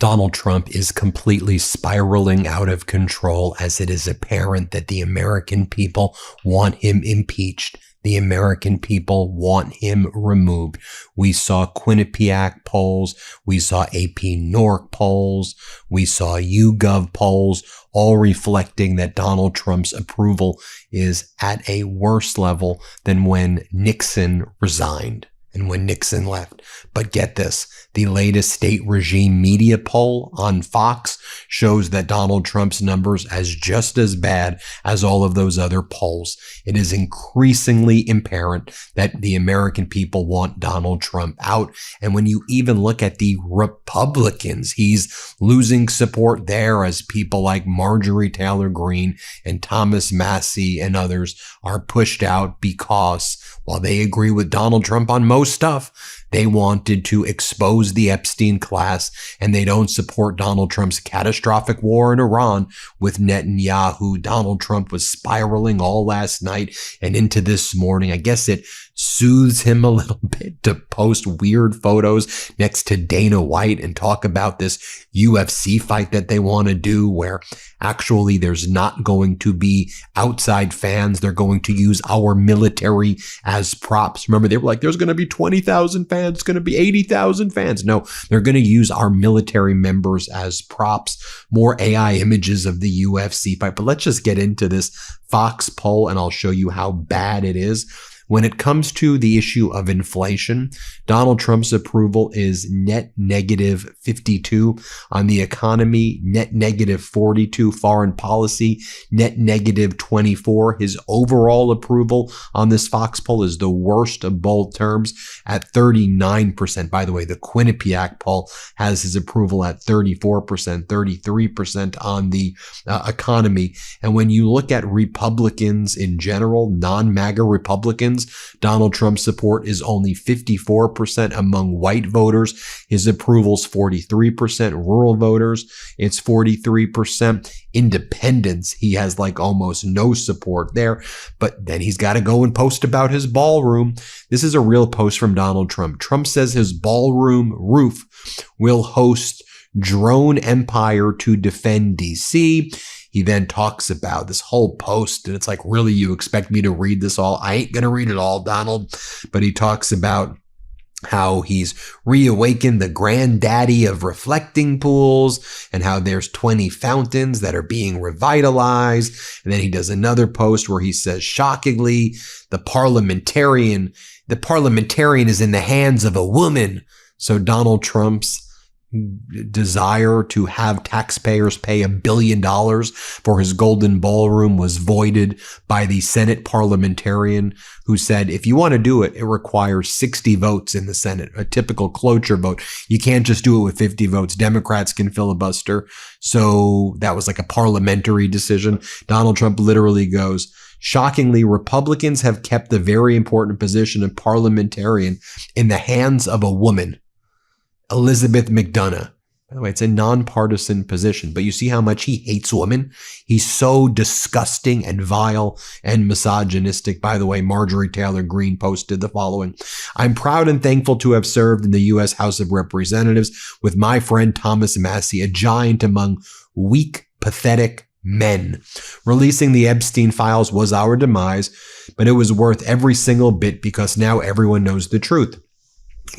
Donald Trump is completely spiraling out of control as it is apparent that the American people want him impeached. The American people want him removed. We saw Quinnipiac polls. We saw AP Norc polls. We saw YouGov polls, all reflecting that Donald Trump's approval is at a worse level than when Nixon resigned and when Nixon left. But get this, the latest state regime media poll on Fox shows that Donald Trump's numbers as just as bad as all of those other polls. It is increasingly apparent that the American people want Donald Trump out. And when you even look at the Republicans, he's losing support there as people like Marjorie Taylor Greene and Thomas Massie and others are pushed out because while they agree with Donald Trump on most stuff, they wanted to expose the Epstein class, and they don't support Donald Trump's catastrophic war in Iran with Netanyahu. Donald Trump was spiraling all last night and into this morning. I guess it soothes him a little bit to post weird photos next to Dana White and talk about this UFC fight that they want to do, where actually there's not going to be outside fans. They're going to use our military as props. Remember, they were like, there's going to be 20,000 fans, it's going to be 80,000 fans. No, they're going to use our military members as props. More AI images of the UFC fight. But let's just get into this Fox poll and I'll show you how bad it is. When it comes to the issue of inflation, Donald Trump's approval is net negative 52 on the economy, net negative 42 foreign policy, net negative 24. His overall approval on this Fox poll is the worst of both terms at 39%. By the way, the Quinnipiac poll has his approval at 34%, 33% on the economy. And when you look at Republicans in general, non-MAGA Republicans, Donald Trump's support is only 54% among white voters. His approval's 43%. Rural voters, it's 43%. Independents, he has like almost no support there. But then he's got to go and post about his ballroom. This is a real post from Donald Trump. Trump says his ballroom roof will host drone empire to defend DC. He then talks about this whole post, and it's like, really, you expect me to read this all? I ain't going to read it all, Donald. But he talks about how he's reawakened the granddaddy of reflecting pools and how there's 20 fountains that are being revitalized. And then he does another post where he says, shockingly, the parliamentarian is in the hands of a woman. So Donald Trump's desire to have taxpayers pay $1 billion for his golden ballroom was voided by the Senate parliamentarian who said, if you want to do it, it requires 60 votes in the Senate, a typical cloture vote. You can't just do it with 50 votes. Democrats can filibuster. So that was like a parliamentary decision. Donald Trump literally goes, shockingly, Republicans have kept the very important position of parliamentarian in the hands of a woman, Elizabeth McDonough. By the way, it's a nonpartisan position, but you see how much he hates women? He's so disgusting and vile and misogynistic. By the way, Marjorie Taylor Greene posted the following: I'm proud and thankful to have served in the U.S. House of Representatives with my friend Thomas Massie, a giant among weak, pathetic men. Releasing the Epstein files was our demise, but it was worth every single bit because now everyone knows the truth.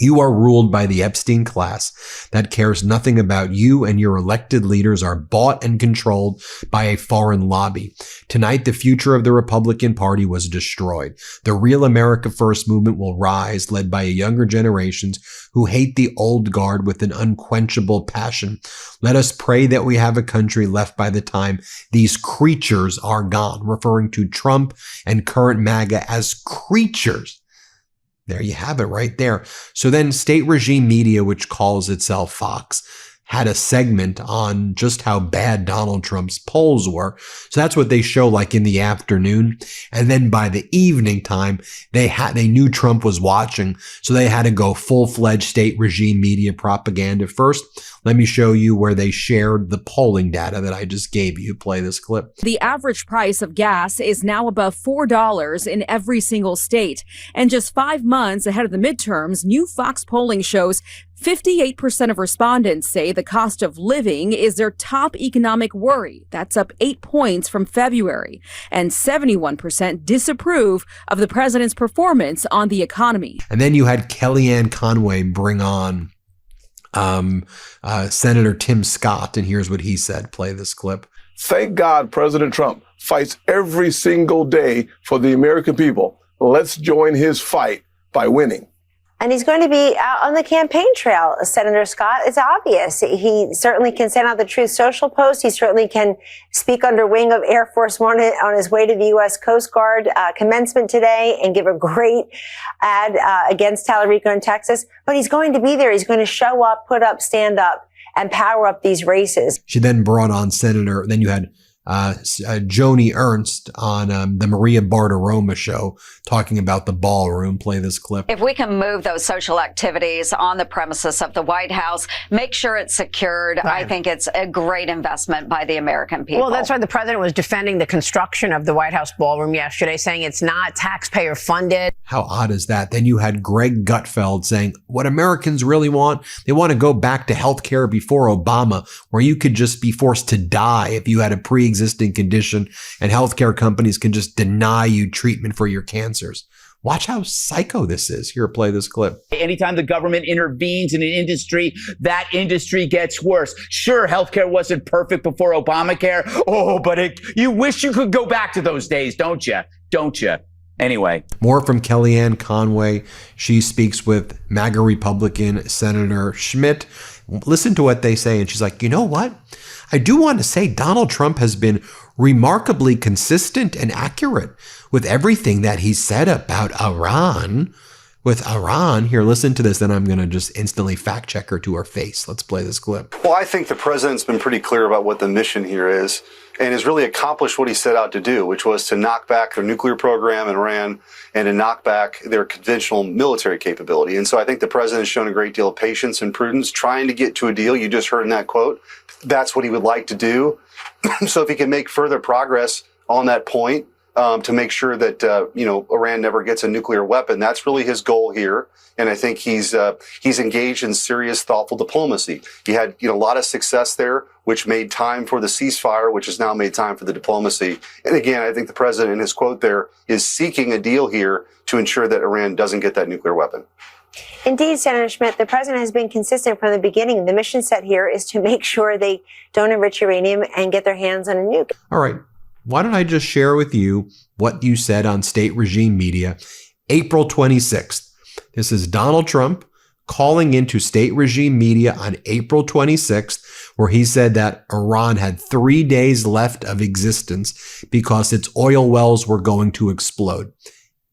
You are ruled by the Epstein class that cares nothing about you, and your elected leaders are bought and controlled by a foreign lobby. Tonight, the future of the Republican Party was destroyed. The real America First movement will rise, led by younger generations who hate the old guard with an unquenchable passion. Let us pray that we have a country left by the time these creatures are gone, referring to Trump and current MAGA as creatures. There you have it right there. So then state regime media, which calls itself Fox, had a segment on just how bad Donald Trump's polls were. So that's what they show like in the afternoon. And then by the evening time, they knew Trump was watching. So they had to go full-fledged state regime media propaganda. First, let me show you where they shared the polling data that I just gave you. Play this clip. The average price of gas is now above $4 in every single state. And just 5 months ahead of the midterms, new Fox polling shows 58% of respondents say the cost of living is their top economic worry. That's up 8 points from February. And 71% disapprove of the president's performance on the economy. And then you had Kellyanne Conway bring on Senator Tim Scott, and here's what he said. Play this clip. Thank God President Trump fights every single day for the American people. Let's join his fight by winning. And he's going to be out on the campaign trail, Senator Scott. It's obvious. He certainly can send out the Truth Social post. He certainly can speak under wing of Air Force One on his way to the U.S. Coast Guard commencement today and give a great ad against Tallarico in Texas. But he's going to be there. He's going to show up, put up, stand up, and power up these races. She then brought on then you had Joni Ernst on the Maria Bartiromo show talking about the ballroom. Play this clip. If we can move those social activities on the premises of the White House, make sure it's secured, right. I think it's a great investment by the American people. Well, that's why the president was defending the construction of the White House ballroom yesterday, saying it's not taxpayer funded. How odd is that? Then you had Greg Gutfeld saying what Americans really want, they want to go back to healthcare before Obama, where you could just be forced to die if you had a pre-existing condition and healthcare companies can just deny you treatment for your cancers. Watch how psycho this is. Here, play this clip. Anytime the government intervenes in an industry, that industry gets worse. Sure, healthcare wasn't perfect before Obamacare. Oh, but you wish you could go back to those days, don't you? Don't you? Anyway. More from Kellyanne Conway. She speaks with MAGA Republican Senator Schmidt. Listen to what they say. And she's like, you know what? I do want to say Donald Trump has been remarkably consistent and accurate with everything that he said about Iran. With Iran, here, listen to this, then I'm going to just instantly fact check her to her face. Let's play this clip. Well, I think the president's been pretty clear about what the mission here is and has really accomplished what he set out to do, which was to knock back their nuclear program in Iran and to knock back their conventional military capability. And so I think the president has shown a great deal of patience and prudence trying to get to a deal. You just heard in that quote. That's what he would like to do. So if he can make further progress on that point, to make sure that, Iran never gets a nuclear weapon. That's really his goal here. And I think he's engaged in serious, thoughtful diplomacy. He had, a lot of success there, which made time for the ceasefire, which has now made time for the diplomacy. And again, I think the president in his quote there is seeking a deal here to ensure that Iran doesn't get that nuclear weapon. Indeed, Senator Schmidt, the president has been consistent from the beginning. The mission set here is to make sure they don't enrich uranium and get their hands on a nuke. All right. Why don't I just share with you what you said on state regime media, April 26th. This is Donald Trump calling into state regime media on April 26th, where he said that Iran had 3 days left of existence because its oil wells were going to explode.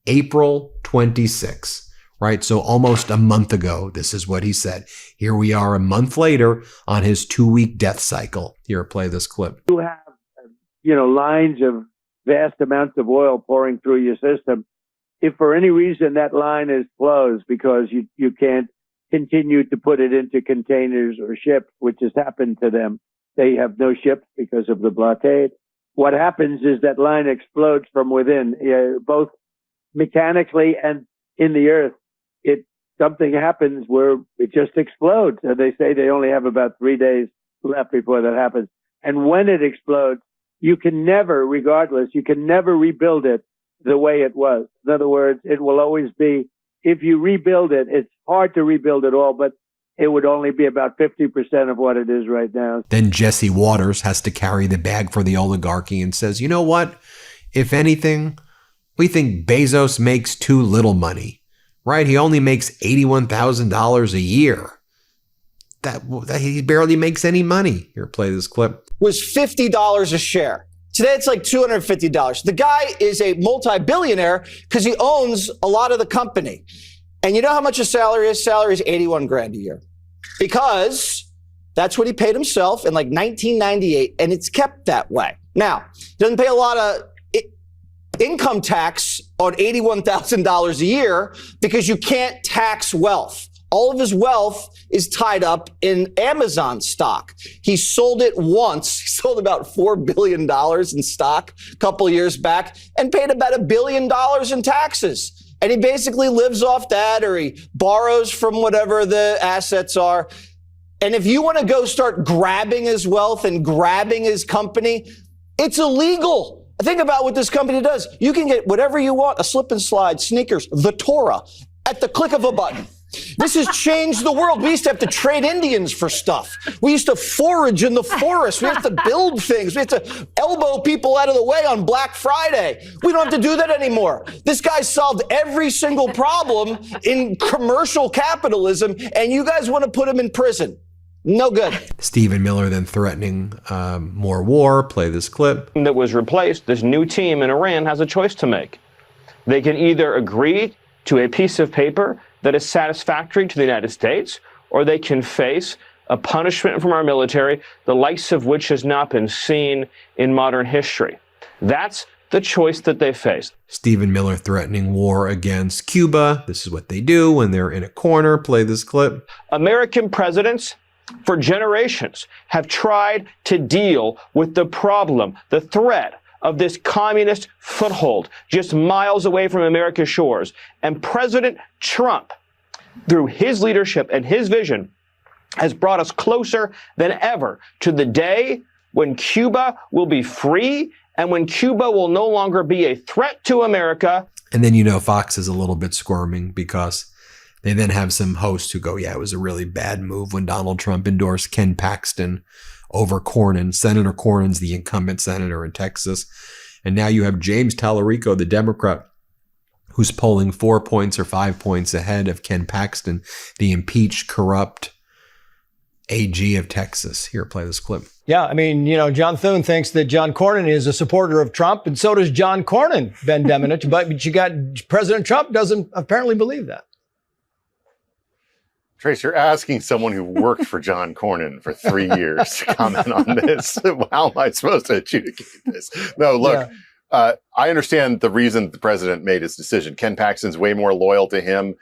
April 26th, right? So almost a month ago, this is what he said. Here we are a month later on his 2-week death cycle. Here, play this clip. You have lines of vast amounts of oil pouring through your system. If for any reason that line is closed because you can't continue to put it into containers or ships, which has happened to them, they have no ships because of the blockade. What happens is that line explodes from within, both mechanically and in the earth. Something happens where it just explodes. And they say they only have about 3 days left before that happens. And when it explodes, you can never rebuild it the way it was. In other words, it will always be, if you rebuild it, it's hard to rebuild it all, but it would only be about 50% of what it is right now. Then Jesse Waters has to carry the bag for the oligarchy and says, you know what? If anything, we think Bezos makes too little money, right? He only makes $81,000 a year. That he barely makes any money. Here, play this clip. Was $50 a share. Today it's like $250. The guy is a multi-billionaire because he owns a lot of the company. And you know how much his salary is? Salary is $81,000 a year. Because that's what he paid himself in like 1998, and it's kept that way. Now, he doesn't pay a lot of income tax on $81,000 a year because you can't tax wealth. All of his wealth is tied up in Amazon stock. He sold it once. He sold about $4 billion in stock a couple of years back and paid about $1 billion in taxes. And he basically lives off that, or he borrows from whatever the assets are. And if you want to go start grabbing his wealth and grabbing his company, it's illegal. Think about what this company does. You can get whatever you want, a slip and slide, sneakers, the Torah, at the click of a button. This has changed the world. We used to have to trade Indians for stuff. We used to forage in the forest. We have to build things. We have to elbow people out of the way on Black Friday. We don't have to do that anymore. This guy solved every single problem in commercial capitalism, and you guys want to put him in prison. No good. Stephen Miller then threatening more war. Play this clip. That was replaced, this new team in Iran has a choice to make. They can either agree to a piece of paper that is satisfactory to the United States, or they can face a punishment from our military, the likes of which has not been seen in modern history. That's the choice that they face. Stephen Miller threatening war against Cuba. This is what they do when they're in a corner. Play this clip. American presidents for generations have tried to deal with the problem, the threat of this communist foothold just miles away from America's shores. And President Trump, through his leadership and his vision, has brought us closer than ever to the day when Cuba will be free and when Cuba will no longer be a threat to America. And then, Fox is a little bit squirming because they then have some hosts who go, yeah, it was a really bad move when Donald Trump endorsed Ken Paxton over Cornyn. Senator Cornyn's the incumbent senator in Texas. And now you have James Tallarico, the Democrat, who's polling 4 points or 5 points ahead of Ken Paxton, the impeached, corrupt AG of Texas. Here, play this clip. Yeah, I mean, John Thune thinks that John Cornyn is a supporter of Trump, and so does John Cornyn, Ben Demenich. But you got President Trump doesn't apparently believe that. Trace, you're asking someone who worked for John Cornyn for 3 years to comment on this. How am I supposed to adjudicate this? No, look, I understand the reason the president made his decision. Ken Paxton's way more loyal to him.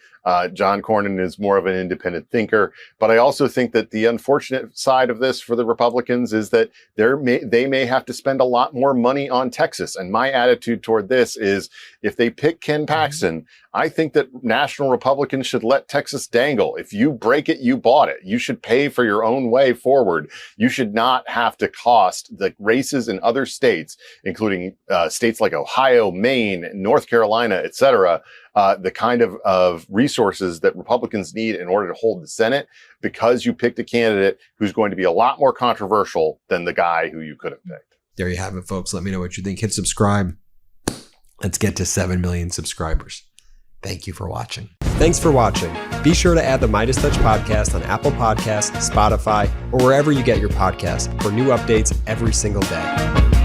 John Cornyn is more of an independent thinker. But I also think that the unfortunate side of this for the Republicans is that they may have to spend a lot more money on Texas. And my attitude toward this is if they pick Ken Paxton, I think that national Republicans should let Texas dangle. If you break it, you bought it. You should pay for your own way forward. You should not have to cost the races in other states, including states like Ohio, Maine, North Carolina, et cetera, the kind of resources that Republicans need in order to hold the Senate, because you picked a candidate who's going to be a lot more controversial than the guy who you could have picked. There you have it, folks. Let me know what you think. Hit subscribe. Let's get to 7 million subscribers. Thank you for watching. Thanks for watching. Be sure to add the Midas Touch podcast on Apple Podcasts, Spotify, or wherever you get your podcasts for new updates every single day.